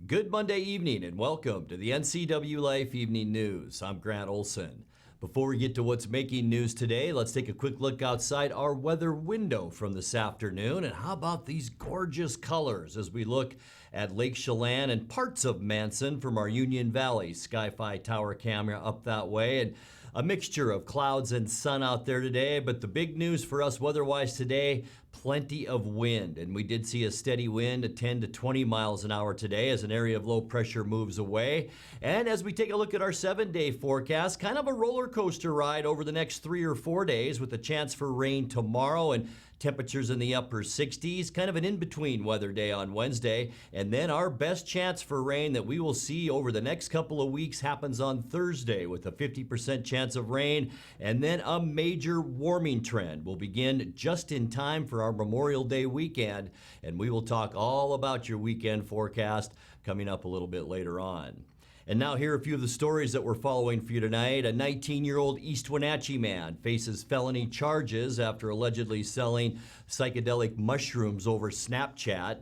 Good Monday evening and welcome to the NCWLIFE Evening News. I'm Grant Olson. Before we get to what's making news today, let's take a quick look outside our weather window from this afternoon. And how about these gorgeous colors as we look at Lake Chelan and parts of Manson from our Union Valley Sky-Fi Tower camera up that way. And a mixture of clouds and sun out there today, but the big news for us weather-wise today, plenty of wind. And we did see a steady wind at 10 to 20 miles an hour today as an area of low pressure moves away. And as we take a look at our 7-day forecast, kind of a roller coaster ride over the next 3 or 4 days with a chance for rain tomorrow and temperatures in the upper 60s, kind of an in-between weather day on Wednesday. And then our best chance for rain that we will see over the next couple of weeks happens on Thursday with a 50% chance of rain. And then a major warming trend will begin just in time for our Memorial Day weekend. And we will talk all about your weekend forecast coming up a little bit later on. And now here are a few of the stories that we're following for you tonight. A 19-year-old East Wenatchee man faces felony charges after allegedly selling psychedelic mushrooms over Snapchat.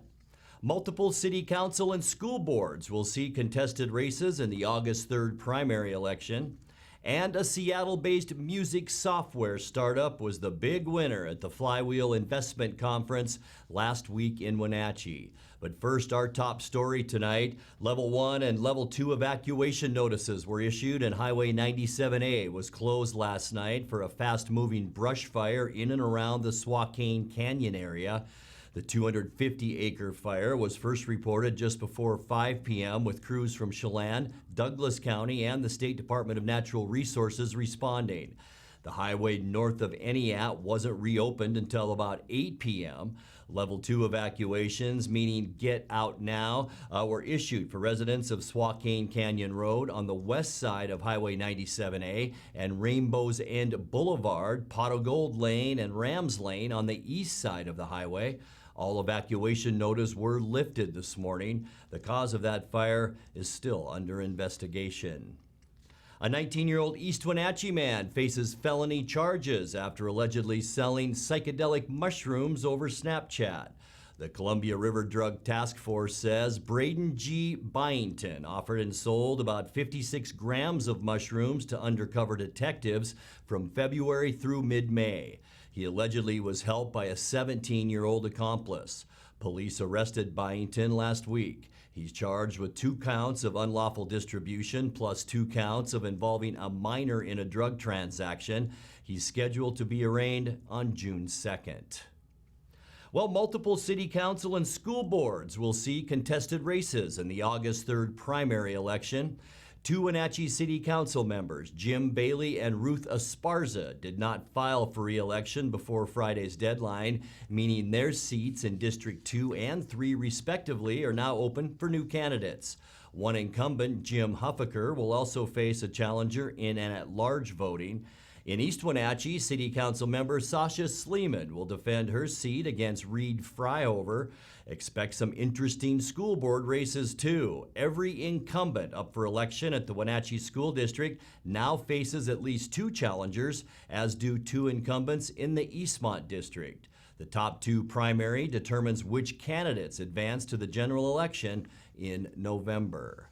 Multiple city council and school boards will see contested races in the August 3rd primary election. And a Seattle-based music software startup was the big winner at the Flywheel Investment Conference last week in Wenatchee. But first, our top story tonight. Level 1 and Level 2 evacuation notices were issued and Highway 97A was closed last night for a fast-moving brush fire in and around the Swakane Canyon area. The 250-acre fire was first reported just before 5 p.m. with crews from Chelan, Douglas County, and the State Department of Natural Resources responding. The highway north of Eniat wasn't reopened until about 8 p.m. Level 2 evacuations, meaning get out now, were issued for residents of Swakane Canyon Road on the west side of Highway 97A and Rainbow's End Boulevard, Pot of Gold Lane, and Rams Lane on the east side of the highway. All evacuation notices were lifted this morning. The cause of that fire is still under investigation. A 19-year-old East Wenatchee man faces felony charges after allegedly selling psychedelic mushrooms over Snapchat. The Columbia River Drug Task Force says Braden G. Byington offered and sold about 56 grams of mushrooms to undercover detectives from February through mid-May. He allegedly was helped by a 17-year-old accomplice. Police arrested Byington last week. He's charged with 2 counts of unlawful distribution plus 2 counts of involving a minor in a drug transaction. He's scheduled to be arraigned on June 2nd. Well, multiple city council and school boards will see contested races in the August 3rd primary election. 2 Wenatchee City Council members, Jim Bailey and Ruth Esparza, did not file for re-election before Friday's deadline, meaning their seats in District 2 and 3 respectively are now open for new candidates. One incumbent, Jim Huffaker, will also face a challenger in an at-large voting. In East Wenatchee, City Council member Sasha Sleeman will defend her seat against Reed Fryover. Expect some interesting school board races too. Every incumbent up for election at the Wenatchee School District now faces at least 2 challengers, as do 2 incumbents in the Eastmont District. The top 2 primary determines which candidates advance to the general election in November.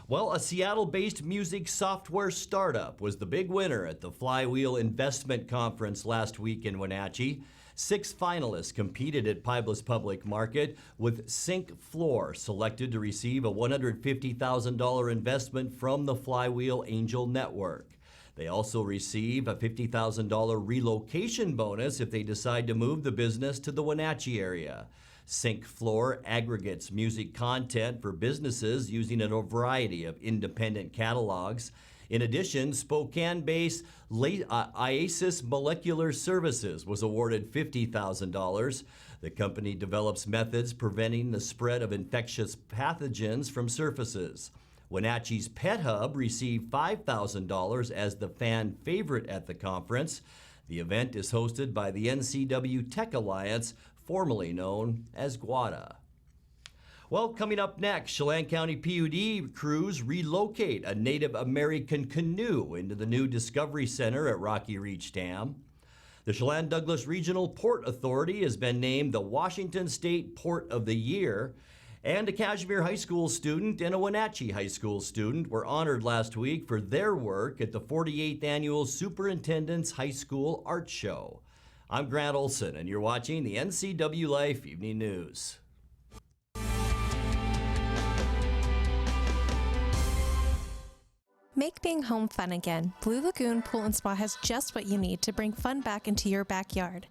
Well, a Seattle-based music software startup was the big winner at the Flywheel Investment Conference last week in Wenatchee. 6 finalists competed at Pybus Public Market, with Sync Floor selected to receive a $150,000 investment from the Flywheel Angel Network. They also receive a $50,000 relocation bonus if they decide to move the business to the Wenatchee area. Sync Floor aggregates music content for businesses using a variety of independent catalogs. In addition, Spokane-based IASIS Molecular Services was awarded $50,000. The company develops methods preventing the spread of infectious pathogens from surfaces. Wenatchee's Pet Hub received $5,000 as the fan favorite at the conference. The event is hosted by the NCW Tech Alliance, formerly known as GWADA. Well, coming up next, Chelan County PUD crews relocate a Native American canoe into the new Discovery Center at Rocky Reach Dam. The Chelan-Douglas Regional Port Authority has been named the Washington State Port of the Year. And a Kashmir High School student and a Wenatchee High School student were honored last week for their work at the 48th Annual Superintendent's High School Art Show. I'm Grant Olson, and you're watching the NCWLIFE Evening News. Make being home fun again. Blue Lagoon Pool and Spa has just what you need to bring fun back into your backyard.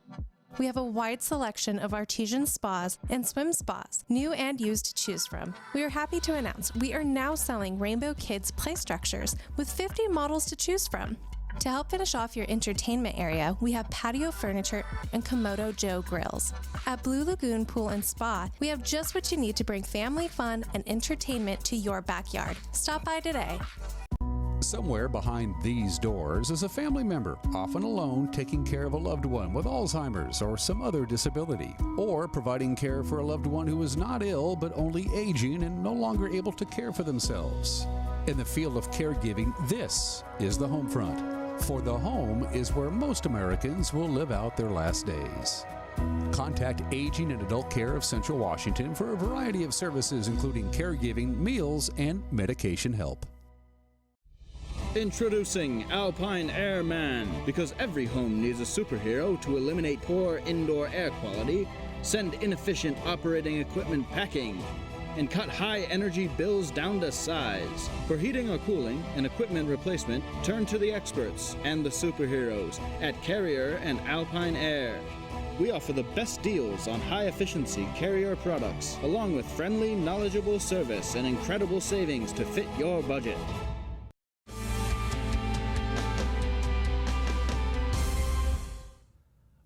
We have a wide selection of artesian spas and swim spas, new and used to choose from. We are happy to announce we are now selling Rainbow Kids play structures with 50 models to choose from. To help finish off your entertainment area, we have patio furniture and Komodo Joe grills. At Blue Lagoon Pool and Spa, we have just what you need to bring family fun and entertainment to your backyard. Stop by today. Somewhere behind these doors is a family member, often alone, taking care of a loved one with Alzheimer's or some other disability, or providing care for a loved one who is not ill but only aging and no longer able to care for themselves. In the field of caregiving, this is the home front. For the home is where most Americans will live out their last days. Contact Aging and Adult Care of Central Washington for a variety of services including caregiving, meals, and medication help. Introducing Alpine Airman. Because every home needs a superhero to eliminate poor indoor air quality, send inefficient operating equipment packing, and cut high energy bills down to size. For heating or cooling and equipment replacement, turn to the experts and the superheroes at Carrier and Alpine Air. We offer the best deals on high-efficiency Carrier products, along with friendly, knowledgeable service and incredible savings to fit your budget.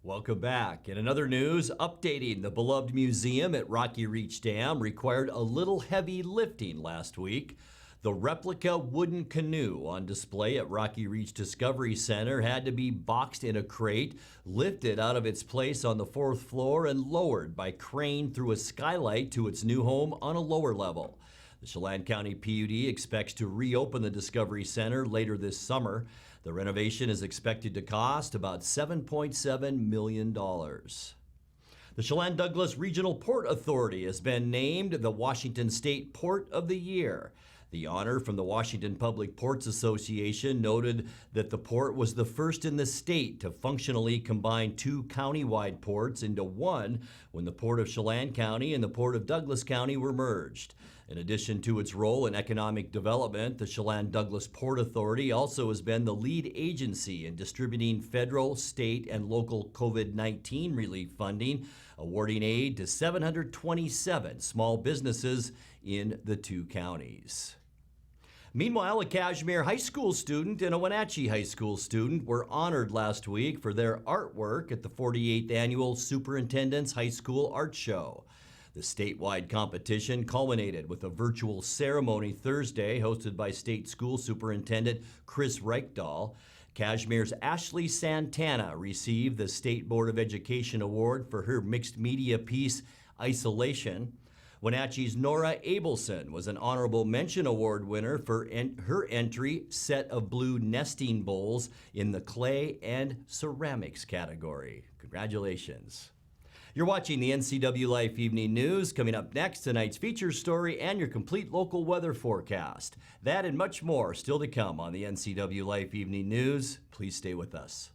Welcome back. In another news, updating the beloved museum at Rocky Reach Dam required a little heavy lifting last week. The replica wooden canoe on display at Rocky Reach Discovery Center had to be boxed in a crate, lifted out of its place on the 4th floor, and lowered by crane through a skylight to its new home on a lower level. The Chelan County PUD expects to reopen the Discovery Center later this summer. The renovation is expected to cost about $7.7 million. The Chelan-Douglas Regional Port Authority has been named the Washington State Port of the Year. The honor from the Washington Public Ports Association noted that the port was the first in the state to functionally combine two county-wide ports into one when the Port of Chelan County and the Port of Douglas County were merged. In addition to its role in economic development, the Chelan-Douglas Port Authority also has been the lead agency in distributing federal, state, and local COVID-19 relief funding, awarding aid to 727 small businesses in the two counties. Meanwhile, a Kashmir High School student and a Wenatchee High School student were honored last week for their artwork at the 48th Annual Superintendent's High School Art Show. The statewide competition culminated with a virtual ceremony Thursday hosted by State School Superintendent Chris Reichdahl. Kashmir's Ashley Santana received the State Board of Education Award for her mixed media piece, Isolation. Wenatchee's Nora Abelson was an Honorable Mention Award winner for her entry, Set of Blue Nesting Bowls, in the clay and ceramics category. Congratulations. You're watching the NCWLIFE Evening News. Coming up next, tonight's feature story and your complete local weather forecast. That and much more still to come on the NCWLIFE Evening News. Please stay with us.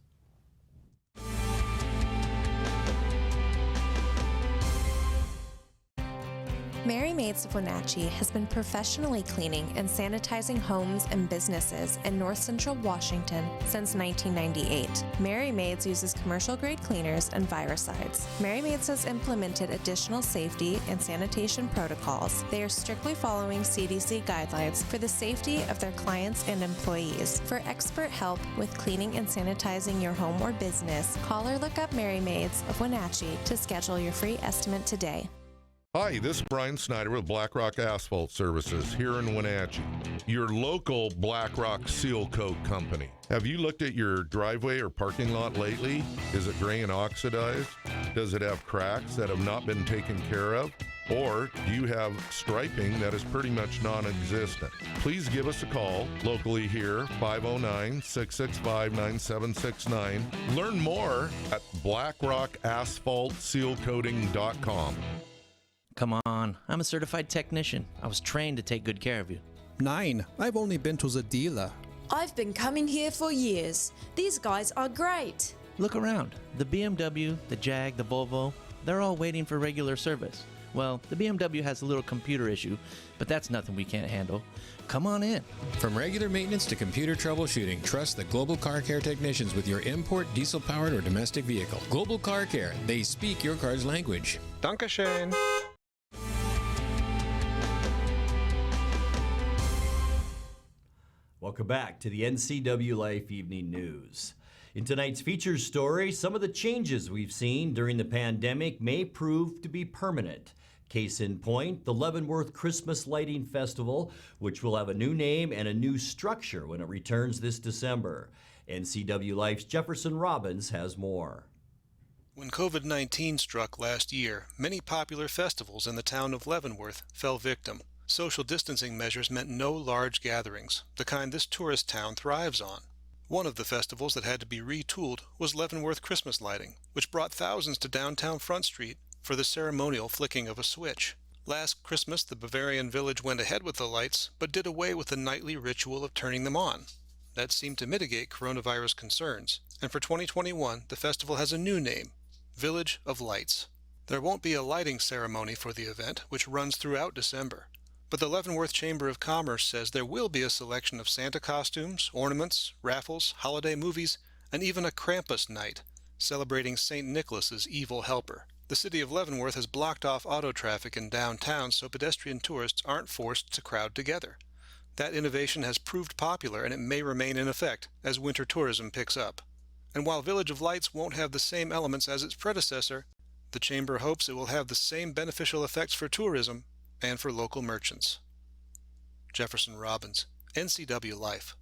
Mary Maids of Wenatchee has been professionally cleaning and sanitizing homes and businesses in north central Washington since 1998. Mary Maids uses commercial-grade cleaners and viricides. Mary Maids has implemented additional safety and sanitation protocols. They are strictly following CDC guidelines for the safety of their clients and employees. For expert help with cleaning and sanitizing your home or business, call or look up Mary Maids of Wenatchee to schedule your free estimate today. Hi, this is Brian Snyder with Black Rock Asphalt Services here in Wenatchee, your local Black Rock seal coat company. Have you looked at your driveway or parking lot lately? Is it gray and oxidized? Does it have cracks that have not been taken care of? Or do you have striping that is pretty much non-existent? Please give us a call locally here, 509-665-9769. Learn more at blackrockasphaltsealcoating.com. Come on, I'm a certified technician. I was trained to take good care of you. 9. I've only been to the dealer. I've been coming here for years. These guys are great. Look around. The BMW, the Jag, the Volvo, they're all waiting for regular service. Well, the BMW has a little computer issue, but that's nothing we can't handle. Come on in. From regular maintenance to computer troubleshooting, trust the Global Car Care technicians with your import, diesel-powered, or domestic vehicle. Global Car Care. They speak your car's language. Dankeschön. Welcome back to the NCWLIFE Evening News. In tonight's feature story, some of the changes we've seen during the pandemic may prove to be permanent. Case in point, the Leavenworth Christmas Lighting Festival, which will have a new name and a new structure when it returns this December. NCWLIFE's Jefferson Robbins has more. When COVID-19 struck last year, many popular festivals in the town of Leavenworth fell victim. Social distancing measures meant no large gatherings, the kind this tourist town thrives on. One of the festivals that had to be retooled was Leavenworth Christmas Lighting, which brought thousands to downtown Front Street for the ceremonial flicking of a switch. Last Christmas, the Bavarian village went ahead with the lights, but did away with the nightly ritual of turning them on. That seemed to mitigate coronavirus concerns, and for 2021, the festival has a new name, Village of Lights. There won't be a lighting ceremony for the event, which runs throughout December. But the Leavenworth Chamber of Commerce says there will be a selection of Santa costumes, ornaments, raffles, holiday movies, and even a Krampus night, celebrating St. Nicholas's evil helper. The city of Leavenworth has blocked off auto traffic in downtown so pedestrian tourists aren't forced to crowd together. That innovation has proved popular, and it may remain in effect as winter tourism picks up. And while Village of Lights won't have the same elements as its predecessor, the Chamber hopes it will have the same beneficial effects for tourism and for local merchants. Jefferson Robbins, NCWLIFE.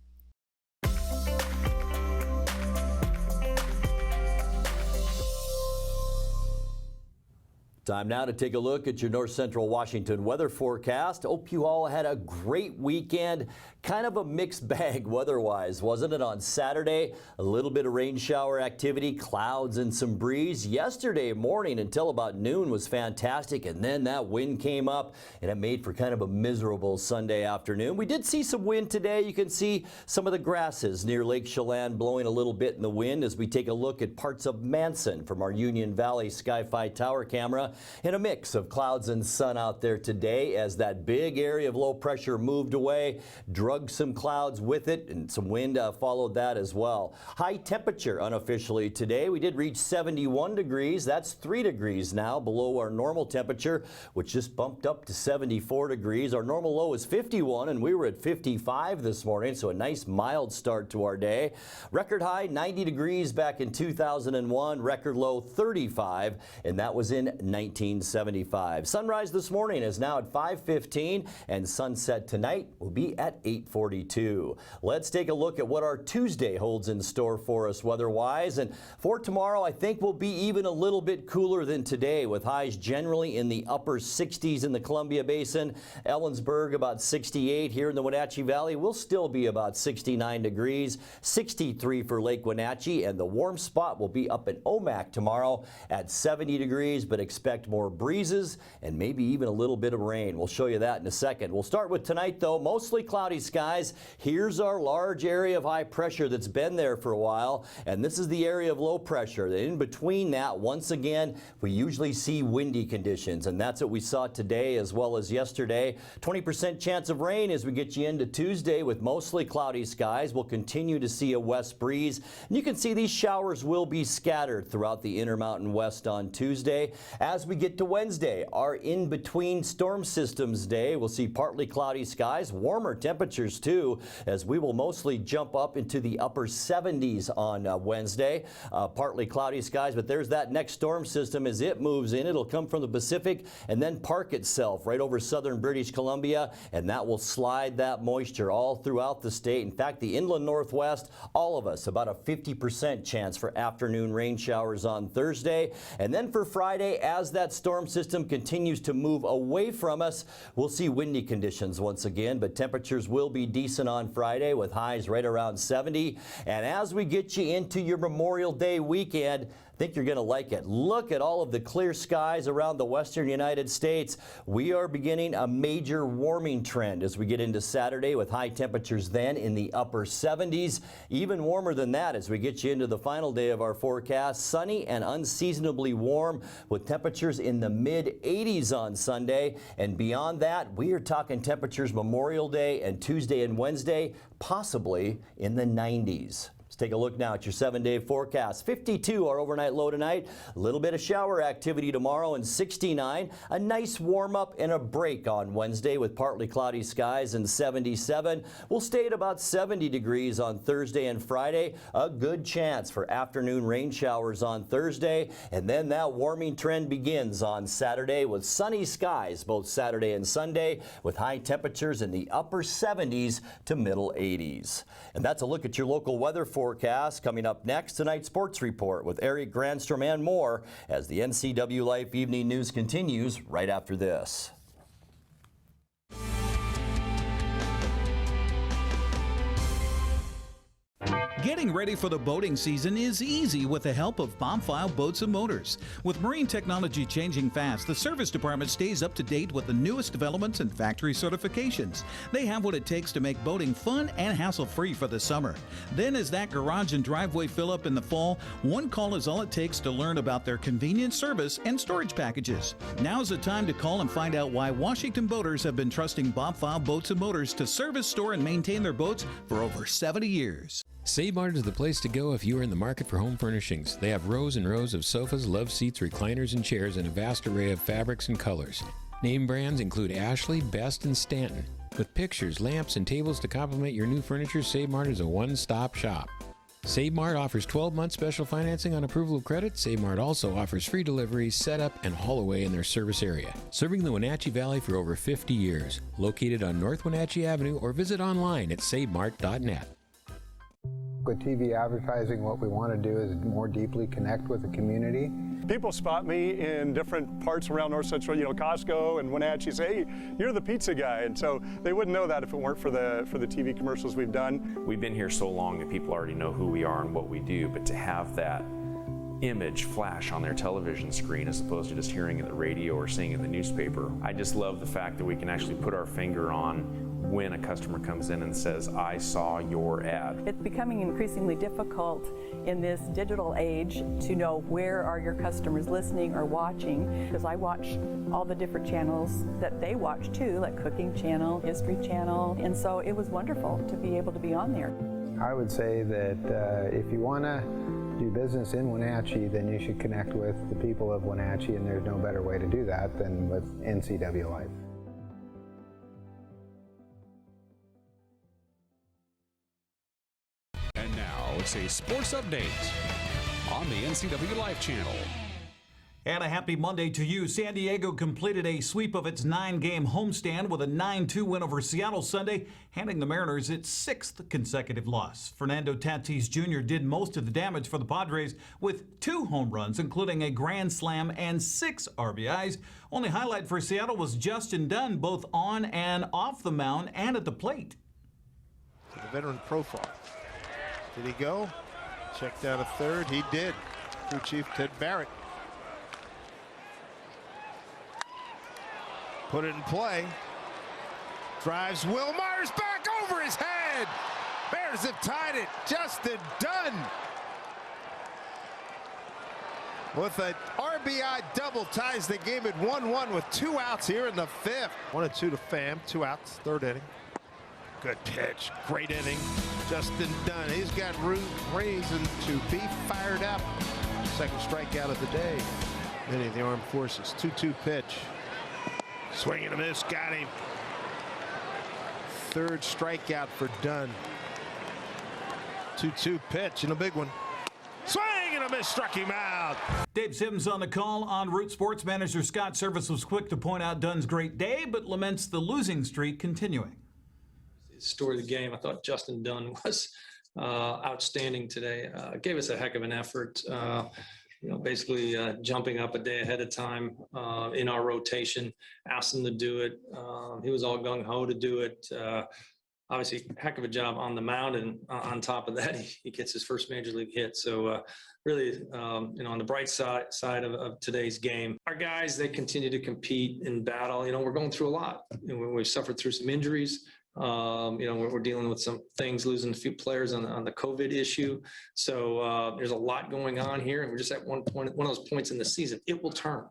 Time now to take a look at your North Central Washington weather forecast. Hope you all had a great weekend. Kind of a mixed bag weather-wise, wasn't it? On Saturday, a little bit of rain shower activity, clouds and some breeze. Yesterday morning until about noon was fantastic, and then that wind came up and it made for kind of a miserable Sunday afternoon. We did see some wind today. You can see some of the grasses near Lake Chelan blowing a little bit in the wind as we take a look at parts of Manson from our Union Valley Sky-Fi tower camera. And a mix of clouds and sun out there today as that big area of low pressure moved away, drug some clouds with it, and some wind followed that as well. High temperature unofficially today. We did reach 71 degrees. That's 3 degrees now below our normal temperature, which just bumped up to 74 degrees. Our normal low is 51, and we were at 55 this morning, so a nice mild start to our day. Record high 90 degrees back in 2001, record low 35, and that was in 1975. Sunrise this morning is now at 5:15, and sunset tonight will be at 8:42. Let's take a look at what our Tuesday holds in store for us weather-wise. And for tomorrow, I think we'll be even a little bit cooler than today, with highs generally in the upper 60s in the Columbia Basin. Ellensburg about 68. Here in the Wenatchee Valley, we'll still be about 69 degrees, 63 for Lake Wenatchee, and the warm spot will be up in Omak tomorrow at 70 degrees, but expect more breezes and maybe even a little bit of rain. We'll show you that in a second. We'll start with tonight, though. Mostly cloudy skies. Here's our large area of high pressure that's been there for a while, and this is the area of low pressure. In between that, once again, we usually see windy conditions, and that's what we saw today as well as yesterday. 20% chance of rain as we get you into Tuesday with mostly cloudy skies. We'll continue to see a west breeze, and you can see these showers will be scattered throughout the Intermountain West on Tuesday. As we get to Wednesday, our in-between storm systems day, we'll see partly cloudy skies, warmer temperatures too, as we will mostly jump up into the upper 70s on Wednesday. Partly cloudy skies, but there's that next storm system as it moves in. It'll come from the Pacific and then park itself right over southern British Columbia, and that will slide that moisture all throughout the state. In fact, the inland northwest, all of us, about a 50% chance for afternoon rain showers on Thursday. And then for Friday, as that storm system continues to move away from us, we'll see windy conditions once again, but temperatures will be decent on Friday with highs right around 70. And as we get you into your Memorial Day weekend, think you're going to like it. Look at all of the clear skies around the western United States. We are beginning a major warming trend as we get into Saturday with high temperatures then in the upper 70s. Even warmer than that as we get you into the final day of our forecast. Sunny and unseasonably warm with temperatures in the mid 80s on Sunday. And beyond that, we are talking temperatures Memorial Day and Tuesday and Wednesday, possibly in the 90s. Let's take a look now at your 7-day forecast. 52 our overnight low tonight. A little bit of shower activity tomorrow and 69. A nice warm up and a break on Wednesday with partly cloudy skies and 77. We'll stay at about 70 degrees on Thursday and Friday. A good chance for afternoon rain showers on Thursday. And then that warming trend begins on Saturday with sunny skies both Saturday and Sunday with high temperatures in the upper 70s to middle 80s. And that's a look at your local weather forecast. Coming up next, tonight's sports report with Eric Granstrom and more as the NCWLIFE Evening News continues right after this. Getting ready for the boating season is easy with the help of Bombfile Boats and Motors. With marine technology changing fast, the service department stays up to date with the newest developments and factory certifications. They have what it takes to make boating fun and hassle-free for the summer. Then as that garage and driveway fill up in the fall, one call is all it takes to learn about their convenient service and storage packages. Now's the time to call and find out why Washington boaters have been trusting Bombfile Boats and Motors to service, store, and maintain their boats for over 70 years. Save Mart is the place to go if you are in the market for home furnishings. They have rows and rows of sofas, love seats, recliners, and chairs in a vast array of fabrics and colors. Name brands include Ashley, Best, and Stanton. With pictures, lamps, and tables to complement your new furniture, Save Mart is a one-stop shop. Save Mart offers 12-month special financing on approval of credit. Save Mart also offers free delivery, setup, and haul away in their service area. Serving the Wenatchee Valley for over 50 years. Located on North Wenatchee Avenue or visit online at savemart.net. With TV advertising, what we want to do is more deeply connect with the community. People spot me in different parts around North Central, Costco and Wenatchee, say, hey, you're the pizza guy. And so they wouldn't know that if it weren't for the TV commercials we've done. We've been here so long that people already know who we are and what we do, but to have that image flash on their television screen as opposed to just hearing it in the radio or seeing it in the newspaper, I just love the fact that we can actually put our finger on when a customer comes in and says, I saw your ad. It's becoming increasingly difficult in this digital age to know where are your customers listening or watching, because I watch all the different channels that they watch too, like Cooking Channel, History Channel, and so it was wonderful to be able to be on there. I would say that if you want to do business in Wenatchee, then you should connect with the people of Wenatchee, and there's no better way to do that than with NCWLIFE. And now it's a sports update on the NCWLIFE channel. And a happy Monday to you. San Diego completed a sweep of its 9-game homestand with a 9-2 win over Seattle Sunday, handing the Mariners its 6th consecutive loss. Fernando Tatis Jr. did most of the damage for the Padres with 2 home runs, including a grand slam and 6 RBIs. Only highlight for Seattle was Justin Dunn, both on and off the mound and at the plate. The veteran profile. Did he go? Check down a third. He did. Crew Chief Ted Barrett. Put it in play. Drives Will Myers back over his head. Bears have tied it. Justin Dunn with an RBI double ties the game at 1-1 with 2 outs here in the 5th. 1-2 to Pham. 2 outs. 3rd inning. Good pitch. Great inning. Justin Dunn. He's got reason to be fired up. 2nd strikeout of the day. Many of the armed forces. 2-2 pitch. Swing and a miss, got him. 3rd strikeout for Dunn. 2-2 pitch and a big one. Swing and a miss, struck him out. Dave Sims on the call. En route, sports manager Scott Service was quick to point out Dunn's great day, but laments the losing streak continuing. Story of the game, I thought Justin Dunn was outstanding today. Gave us a heck of an effort. Basically jumping up a day ahead of time in our rotation, asked him to do it. He was all gung-ho to do it. obviously heck of a job on the mound, and on top of that, he gets his first major league hit. So really, on the bright side of today's game, our guys, they continue to compete and battle. We're going through a lot. We've suffered through some injuries. We're dealing with some things, losing a few players on the COVID issue. So there's a lot going on here, and we're just at one of those points in the season. It will turn.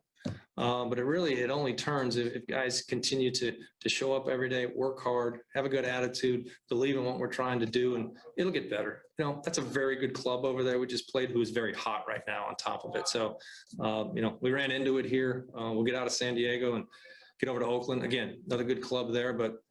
But it only turns if guys continue to show up every day, work hard, have a good attitude, believe in what we're trying to do, and it'll get better. That's a very good club over there we just played, who's very hot right now on top of it. So, we ran into it here. We'll get out of San Diego and get over to Oakland. Again, another good club there, but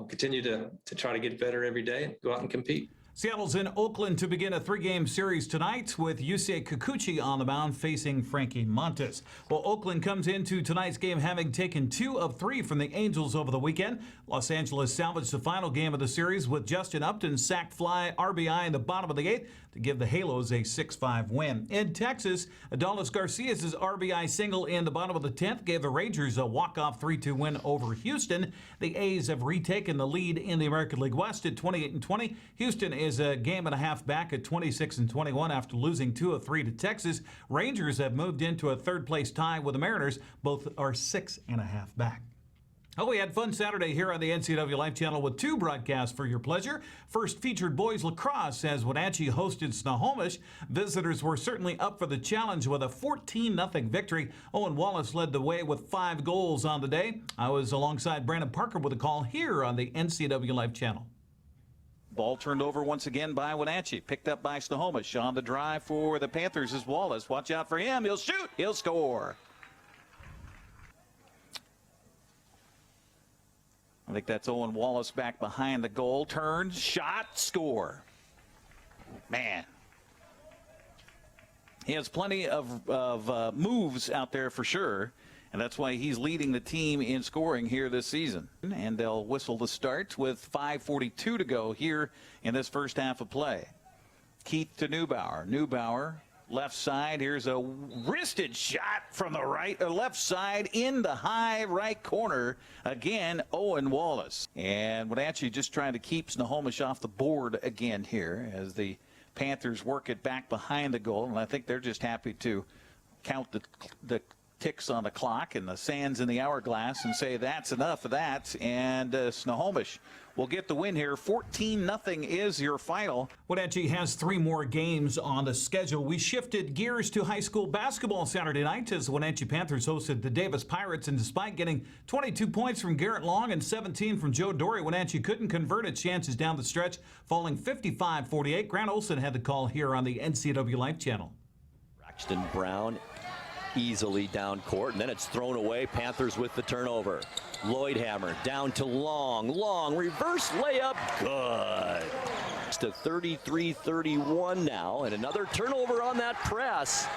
continue to try to get better every day and go out and compete. Seattle's in Oakland to begin a 3-game series tonight with Yusei Kikuchi on the mound facing Frankie Montes. Well, Oakland comes into tonight's game having taken 2 of 3 from the Angels over the weekend. Los Angeles salvaged the final game of the series with Justin Upton's sac fly RBI in the bottom of the 8th to give the Halos a 6-5 win. In Texas, Adolis Garcia's RBI single in the bottom of the 10th gave the Rangers a walk-off 3-2 win over Houston. The A's have retaken the lead in the American League West at 28-20. Houston is a game and a half back at 26-21 after losing 2 of 3 to Texas. Rangers have moved into a third-place tie with the Mariners. Both are 6.5 back. Oh, we had fun Saturday here on the NCWLIFE channel with 2 broadcasts for your pleasure. First featured boys lacrosse as Wenatchee hosted Snohomish. Visitors were certainly up for the challenge with a 14-0 victory. Owen Wallace led the way with 5 goals on the day. I was alongside Brandon Parker with a call here on the NCWLIFE channel. Ball turned over once again by Wenatchee. Picked up by Snohomish. On the drive for the Panthers is Wallace. Watch out for him. He'll shoot. He'll score. I think that's Owen Wallace back behind the goal. Turns, shot, score. Man. He has plenty of moves out there for sure. And that's why he's leading the team in scoring here this season. And they'll whistle the start with 5:42 to go here in this first half of play. Keith to Neubauer. Neubauer, left side. Here's a wristed shot from the left side in the high right corner. Again, Owen Wallace. And Wenatchee just trying to keep Snohomish off the board again here as the Panthers work it back behind the goal. And I think they're just happy to count the ticks on the clock and the sands in the hourglass and say that's enough of that. And Snohomish will get the win here. 14-0 is your final. Wenatchee has 3 more games on the schedule. We shifted gears to high school basketball Saturday night as the Wenatchee Panthers hosted the Davis Pirates. And despite getting 22 points from Garrett Long and 17 from Joe Dory, Wenatchee couldn't convert its chances down the stretch, falling 55-48. Grant Olson had the call here on the NCWLIFE channel. Braxton Brown easily down court, and then it's thrown away. Panthers with the turnover. Lloydhammer down to Long reverse layup, good. It's to 33-31 now, and another turnover on that press.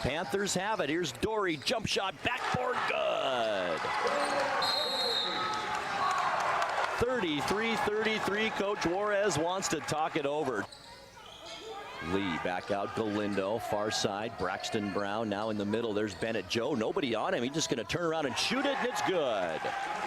Panthers have it. Here's Dory, jump shot, backboard, good. 33-33. Coach Juarez wants to talk it over. Lee back out, Galindo, far side, Braxton Brown now in the middle. There's Bennett Joe, nobody on him. He's just going to turn around and shoot it, and it's good.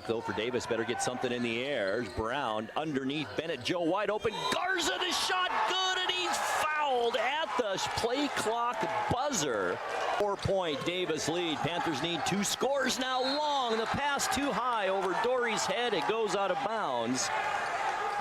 Though for Davis, better get something in the air. There's Brown underneath, Bennett Joe wide open. Garza, the shot, good, and he's fouled at the play clock buzzer. 4-point Davis lead. Panthers need 2 scores now. Long, the pass too high over Dory's head. It goes out of bounds.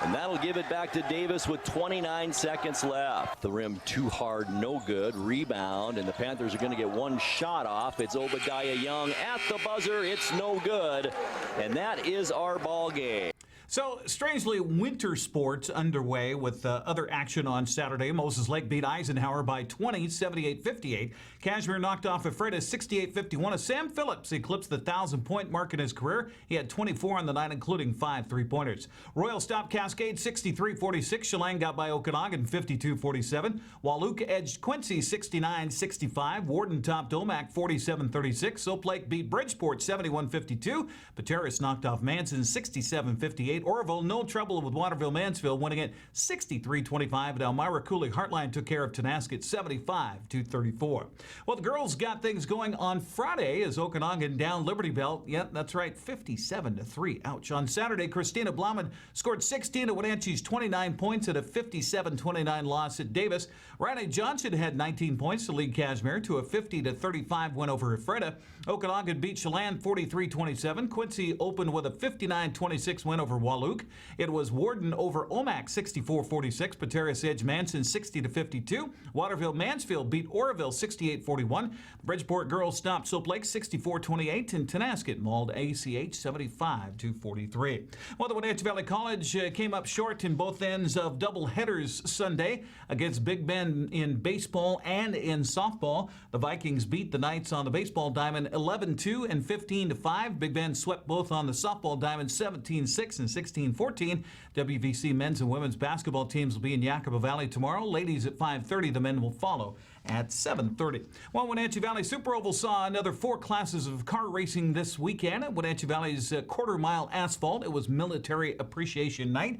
And that'll give it back to Davis with 29 seconds left. The rim too hard, no good. Rebound, and the Panthers are going to get 1 shot off. It's Obadiah Young at the buzzer. It's no good. And that is our ball game. So, strangely, winter sports underway with other action on Saturday. Moses Lake beat Eisenhower by 20, 78-58. Kashmir knocked off Ephrata 68-51. As Sam Phillips eclipsed the 1,000-point mark in his career. He had 24 on the night, including 5 three-pointers. Royal stopped Cascade 63-46. Chelan got by Okanagan 52-47. Wahluke edged Quincy 69-65. Warden topped Omak 47-36. Soap Lake beat Bridgeport 71-52. Pateris knocked off Manson 67-58. 58. Oroville, no trouble with Waterville-Mansfield, winning it 63-25. And Elmira Cooley Heartline took care of Tonasket 75-34. Well, the girls got things going on Friday as Okanagan down Liberty Bell. Yep, that's right, 57-3. Ouch. On Saturday, Christina Blauman scored 16 at Wenatchee's 29 points at a 57-29 loss at Davis. Riley Johnson had 19 points to lead Kashmir to a 50-35 win over Ephrata. Okanagan beat Chelan 43-27. Quincy opened with a 59-26 win over Walook. It was Warden over Omak 64-46. Pateras edged Manson 60-52. Waterville-Mansfield beat Oroville 68-41. Bridgeport girls stopped Soap Lake 64-28, and Tonasket mauled ACH 75-43. Well, the Wenatchee Valley College came up short in both ends of double headers Sunday against Big Bend in baseball and in softball. The Vikings beat the Knights on the baseball diamond 11-2 and 15-5. Big Bend swept both on the softball diamond 17-6 and 16-14. WVC men's and women's basketball teams will be in Yakima Valley tomorrow. Ladies at 5:30. The men will follow at 7:30. Well, Wenatchee Valley Super Oval saw another 4 classes of car racing this weekend at Wenatchee Valley's quarter-mile asphalt. It was Military Appreciation Night.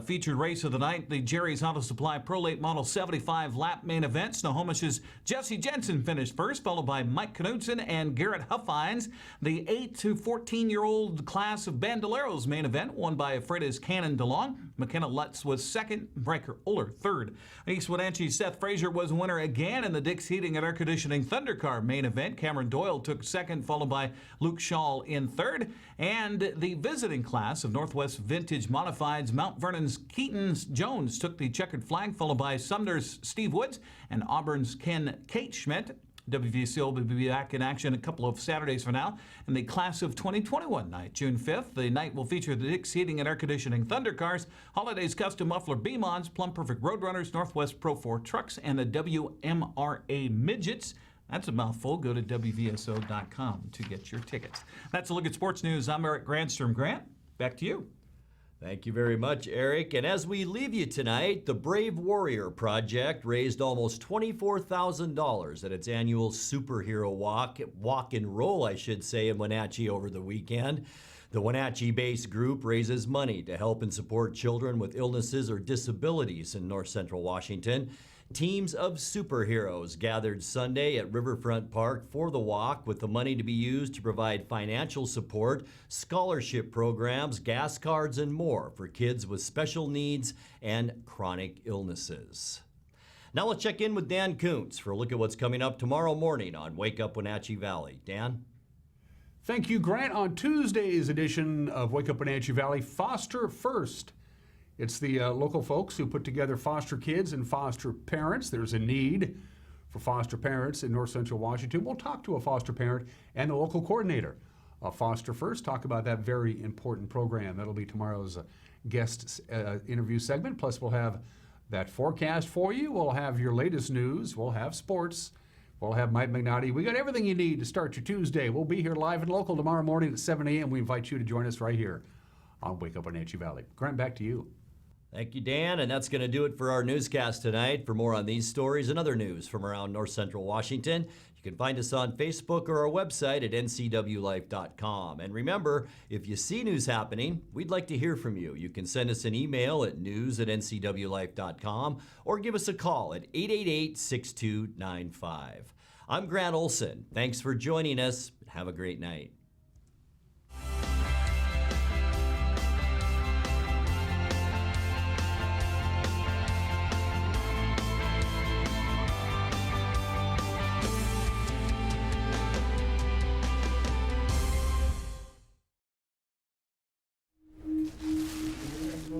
Featured race of the night, the Jerry's Auto Supply Pro Late Model 75 lap main event. Snohomish's Jesse Jensen finished first, followed by Mike Knudsen and Garrett Huffines. The 8 to 14-year-old class of Bandoleros main event, won by Ephrata's Cannon DeLong. McKenna Lutz was second, Riker Uller third. East Wenatchee's Seth Frazier was winner again in the Dick's Heating and Air Conditioning Thundercar main event. Cameron Doyle took second, followed by Luke Shaw in third. And the visiting class of Northwest Vintage Modifieds, Mount Vernon's Keaton Jones took the checkered flag, followed by Sumner's Steve Woods and Auburn's Kate Schmidt. WVC will be back in action a couple of Saturdays from now in the class of 2021 night, June 5th. The night will feature the Dick's Heating and Air Conditioning Thundercars, Holidays Custom Muffler Beamons, Plum Perfect Roadrunners, Northwest Pro 4 Trucks, and the WMRA Midgets. That's a mouthful. Go to WVSO.com to get your tickets. That's a look at sports news. I'm Eric Grandstrom. Grant, back to you. Thank you very much, Eric. And as we leave you tonight, the Brave Warrior Project raised almost $24,000 at its annual superhero walk and roll, I should say, in Wenatchee over the weekend. The Wenatchee-based group raises money to help and support children with illnesses or disabilities in north central Washington. Teams of superheroes gathered Sunday at Riverfront Park for the walk, with the money to be used to provide financial support, scholarship programs, gas cards, and more for kids with special needs and chronic illnesses. Now let's check in with Dan Kuntz for a look at what's coming up tomorrow morning on Wake Up Wenatchee Valley. Dan? Thank you, Grant. On Tuesday's edition of Wake Up Wenatchee Valley, Foster First. It's the local folks who put together foster kids and foster parents. There's a need for foster parents in north central Washington. We'll talk to a foster parent and the local coordinator of Foster First, talk about that very important program. That'll be tomorrow's guest interview segment. Plus, we'll have that forecast for you. We'll have your latest news. We'll have sports. We'll have Mike Magnotti. We got everything you need to start your Tuesday. We'll be here live and local tomorrow morning at 7 a.m. We invite you to join us right here on Wake Up Wenatchee Valley. Grant, back to you. Thank you, Dan, and that's going to do it for our newscast tonight. For more on these stories and other news from around north central Washington, you can find us on Facebook or our website at NCWLIFE.com. And remember, if you see news happening, we'd like to hear from you. You can send us an email at news@NCWLIFE.com or give us a call at 888-6295. I'm Grant Olson. Thanks for joining us. Have a great night.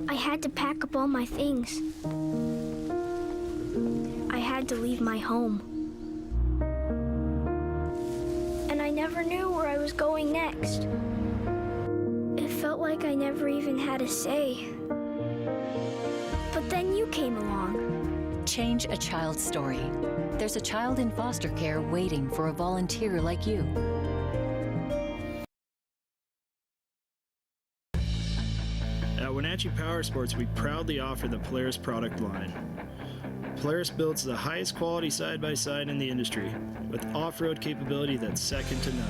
I had to pack up all my things. I had to leave my home. And I never knew where I was going next. It felt like I never even had a say. But then you came along. Change a child's story. There's a child in foster care waiting for a volunteer like you. At Wenatchee Power Sports, we proudly offer the Polaris product line. Polaris builds the highest quality side-by-side in the industry, with off-road capability that's second to none.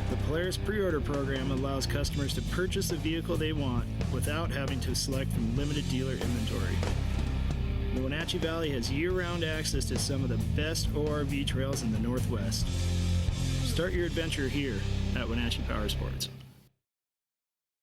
The Polaris pre-order program allows customers to purchase the vehicle they want without having to select from limited dealer inventory. The Wenatchee Valley has year-round access to some of the best ORV trails in the Northwest. Start your adventure here at Wenatchee Power Sports.